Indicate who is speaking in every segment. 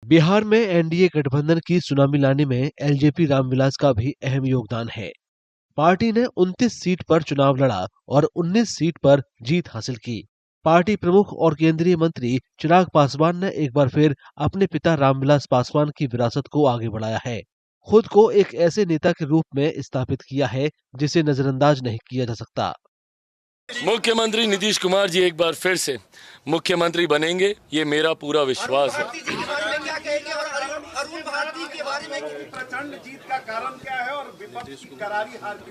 Speaker 1: बिहार में एनडीए गठबंधन की सुनामी लाने में एलजेपी रामविलास का भी अहम योगदान है। पार्टी ने 29 सीट पर चुनाव लड़ा और 19 सीट पर जीत हासिल की। पार्टी प्रमुख और केंद्रीय मंत्री चिराग पासवान ने एक बार फिर अपने पिता रामविलास पासवान की विरासत को आगे बढ़ाया है। खुद को एक ऐसे नेता के रूप में स्थापित किया है जिसे नजरअंदाज नहीं किया जा सकता।
Speaker 2: मुख्यमंत्री नीतीश कुमार जी एक बार फिर से मुख्यमंत्री बनेंगे, ये मेरा पूरा विश्वास है।
Speaker 3: प्रचंड जीत का कारण क्या है और विपक्ष की करारी हार की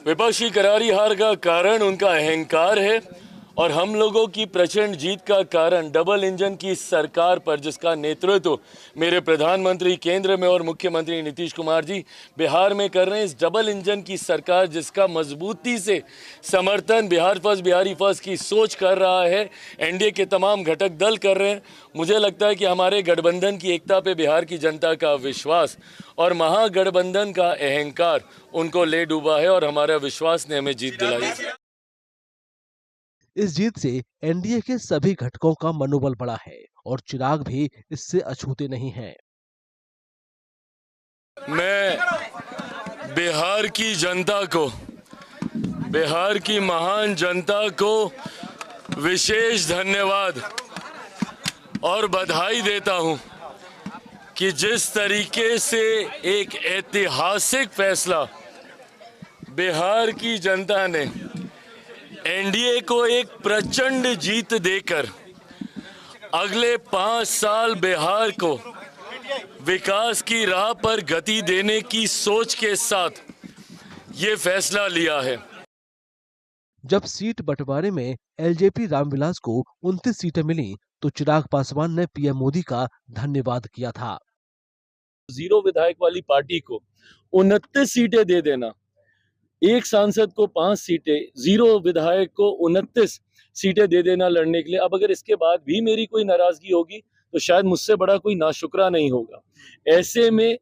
Speaker 2: विपक्ष की करारी हार का कारण उनका अहंकार है और हम लोगों की प्रचंड जीत का कारण डबल इंजन की सरकार पर, जिसका नेतृत्व मेरे प्रधानमंत्री केंद्र में और मुख्यमंत्री नीतीश कुमार जी बिहार में कर रहे हैं। इस डबल इंजन की सरकार जिसका मजबूती से समर्थन बिहार फर्स्ट, बिहारी फर्स्ट की सोच कर रहा है, एनडीए के तमाम घटक दल कर रहे हैं। मुझे लगता है कि हमारे गठबंधन की एकता पे बिहार की जनता का विश्वास और महागठबंधन का अहंकार उनको ले डूबा है और हमारा विश्वास ने हमें जीत दिलाई।
Speaker 1: इस जीत से एनडीए के सभी घटकों का मनोबल बढ़ा है और चिराग भी इससे अछूते नहीं हैं।
Speaker 2: मैं बिहार की जनता को, बिहार की महान जनता को विशेष धन्यवाद और बधाई देता हूं कि जिस तरीके से एक ऐतिहासिक फैसला बिहार की जनता ने एनडीए को एक प्रचंड जीत देकर अगले 5 साल बिहार को विकास की राह पर गति देने की सोच के साथ ये फैसला लिया है।
Speaker 1: जब सीट बंटवारे में एलजेपी रामविलास को 29 सीटें मिली तो चिराग पासवान ने पीएम मोदी का धन्यवाद किया था।
Speaker 2: 0 विधायक वाली पार्टी को 29 सीटें दे देना, एक सांसद को 5 सीटें, 0 विधायक को 29 सीटें दे देना लड़ने के लिए। अब अगर इसके बाद भी मेरी कोई नाराजगी होगी तो शायद मुझसे बड़ा कोई नाशुक्रा नहीं होगा। ऐसे में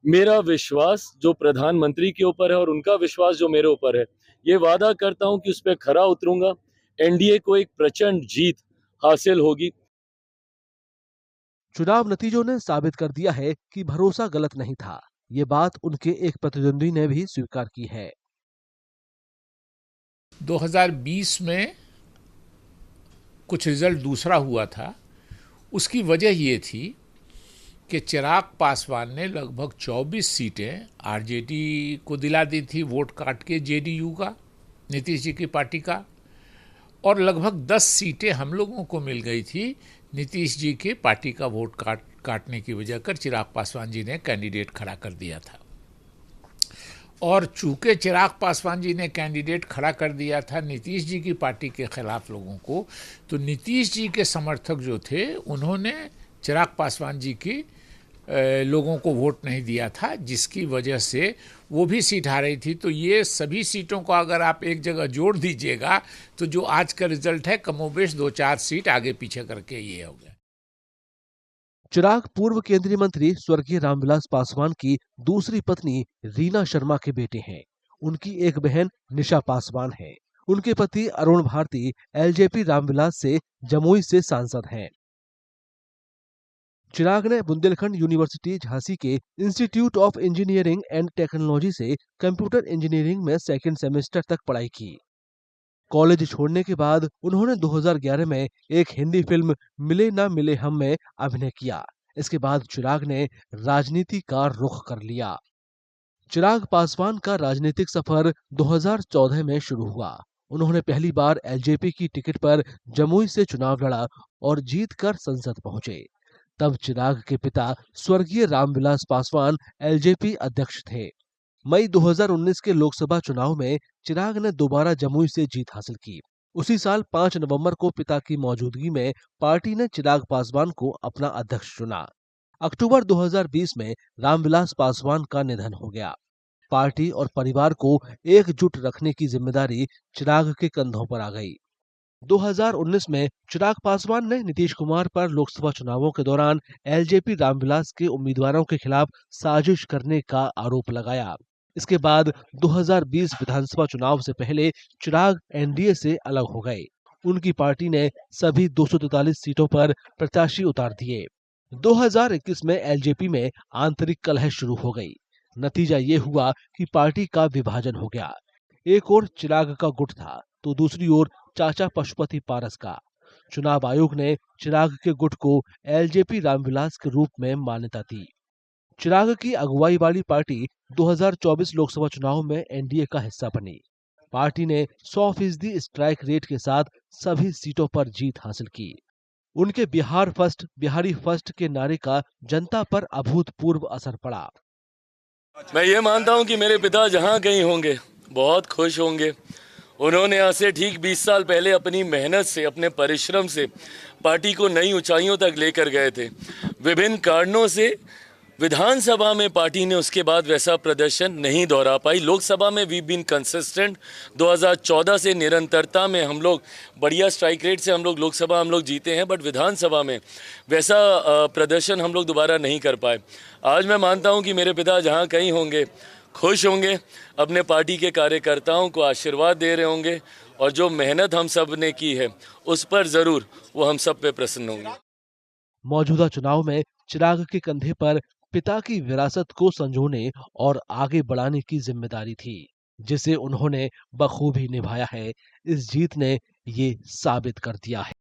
Speaker 2: मेरा विश्वास जो प्रधानमंत्री के ऊपर है और उनका विश्वास जो मेरे ऊपर है, ये वादा करता हूं कि उस पर खरा उतरूंगा। एनडीए को एक प्रचंड जीत हासिल होगी।
Speaker 1: चुनाव नतीजों ने साबित कर दिया है कि भरोसा गलत नहीं था। ये बात उनके एक प्रतिद्वंदी ने भी स्वीकार की है।
Speaker 4: 2020 में कुछ रिजल्ट दूसरा हुआ था। उसकी वजह ये थी कि चिराग पासवान ने लगभग 24 सीटें आरजेडी को दिला दी थी वोट काट के, जेडीयू का, नीतीश जी की पार्टी का, और लगभग 10 सीटें हम लोगों को मिल गई थी नीतीश जी की पार्टी का वोट काटने की वजह कर चिराग पासवान जी ने कैंडिडेट खड़ा कर दिया था। और चूंकि चिराग पासवान जी ने कैंडिडेट खड़ा कर दिया था नीतीश जी की पार्टी के खिलाफ लोगों को, तो नीतीश जी के समर्थक जो थे उन्होंने चिराग पासवान जी की लोगों को वोट नहीं दिया था, जिसकी वजह से वो भी सीट हारी थी। तो ये सभी सीटों को अगर आप एक जगह जोड़ दीजिएगा तो जो आज का रिजल्ट है कमोबेश 2-4 सीट आगे पीछे करके ये हो गया।
Speaker 1: चिराग पूर्व केंद्रीय मंत्री स्वर्गीय रामविलास पासवान की दूसरी पत्नी रीना शर्मा के बेटे हैं। उनकी एक बहन निशा पासवान है। उनके पति अरुण भारती एलजेपी रामविलास से जमुई से सांसद हैं। चिराग ने बुंदेलखंड यूनिवर्सिटी झांसी के institute of engineering and technology से कंप्यूटर इंजीनियरिंग में सेकंड सेमेस्टर तक पढ़ाई की। कॉलेज छोड़ने के बाद उन्होंने 2011 में एक हिंदी फिल्म मिले ना मिले हम में अभिनय किया। इसके बाद चिराग ने राजनीति का रुख कर लिया। चिराग पासवान का राजनीतिक सफर 2014 में शुरू हुआ। उन्होंने पहली बार एलजेपी की टिकट पर जमुई से चुनाव लड़ा और जीतकर संसद पहुंचे। तब चिराग के पिता स्वर्गीय रामविलास पासवान एलजेपी अध्यक्ष थे। मई 2019 के लोकसभा चुनाव में चिराग ने दोबारा जमुई से जीत हासिल की। उसी साल 5 नवंबर को पिता की मौजूदगी में पार्टी ने चिराग पासवान को अपना अध्यक्ष चुना। अक्टूबर 2020 में रामविलास पासवान का निधन हो गया। पार्टी और परिवार को एकजुट रखने की जिम्मेदारी चिराग के कंधों पर आ गई। 2019 में चिराग पासवान ने नीतीश कुमार पर लोकसभा चुनावों के दौरान एलजेपी रामविलास के उम्मीदवारों के खिलाफ साजिश करने का आरोप लगाया। इसके बाद 2020 विधानसभा चुनाव से पहले चिराग एनडीए से अलग हो गए। उनकी पार्टी ने सभी 243 सीटों पर प्रत्याशी उतार दिए। 2021 में एलजेपी में आंतरिक कलह शुरू हो गई। नतीजा ये हुआ कि पार्टी का विभाजन हो गया। एक ओर चिराग का गुट था तो दूसरी ओर चाचा पशुपति पारस का। चुनाव आयोग ने चिराग के गुट को एलजेपी रामविलास के रूप में मान्यता दी। चिराग की अगुवाई वाली पार्टी 2024 लोकसभा चुनाव में एनडीए का हिस्सा बनी। पार्टी ने 100% स्ट्राइक रेट के साथ सभी सीटों पर जीत हासिल की। उनके बिहार फर्स्ट बिहारी फर्स्ट के नारे का जनता पर अभूतपूर्व असर पड़ा।
Speaker 2: मैं ये मानता हूं कि मेरे पिता जहां कहीं होंगे बहुत खुश होंगे। उन्होंने आज से ठीक 20 साल पहले अपनी मेहनत से, अपने परिश्रम से पार्टी को नई ऊंचाइयों तक लेकर गए थे। विभिन्न कारणों से विधानसभा में पार्टी ने उसके बाद वैसा प्रदर्शन नहीं दोहरा पाई। लोकसभा में वी बीन कंसिस्टेंट। 2014 से निरंतरता में हम लोग बढ़िया स्ट्राइक रेट से हम लोग जीते हैं, बट विधानसभा में वैसा प्रदर्शन हम लोग दोबारा नहीं कर पाए। आज मैं मानता हूं कि मेरे पिता जहां कहीं होंगे खुश होंगे, अपने पार्टी के कार्यकर्ताओं को आशीर्वाद दे रहे होंगे और जो मेहनत हम सब ने की है उस पर जरूर वो हम सब पे प्रसन्न होंगे।
Speaker 1: मौजूदा चुनाव में चिराग के कंधे पर पिता की विरासत को संजोने और आगे बढ़ाने की जिम्मेदारी थी, जिसे उन्होंने बखूबी निभाया है। इस जीत ने ये साबित कर दिया है।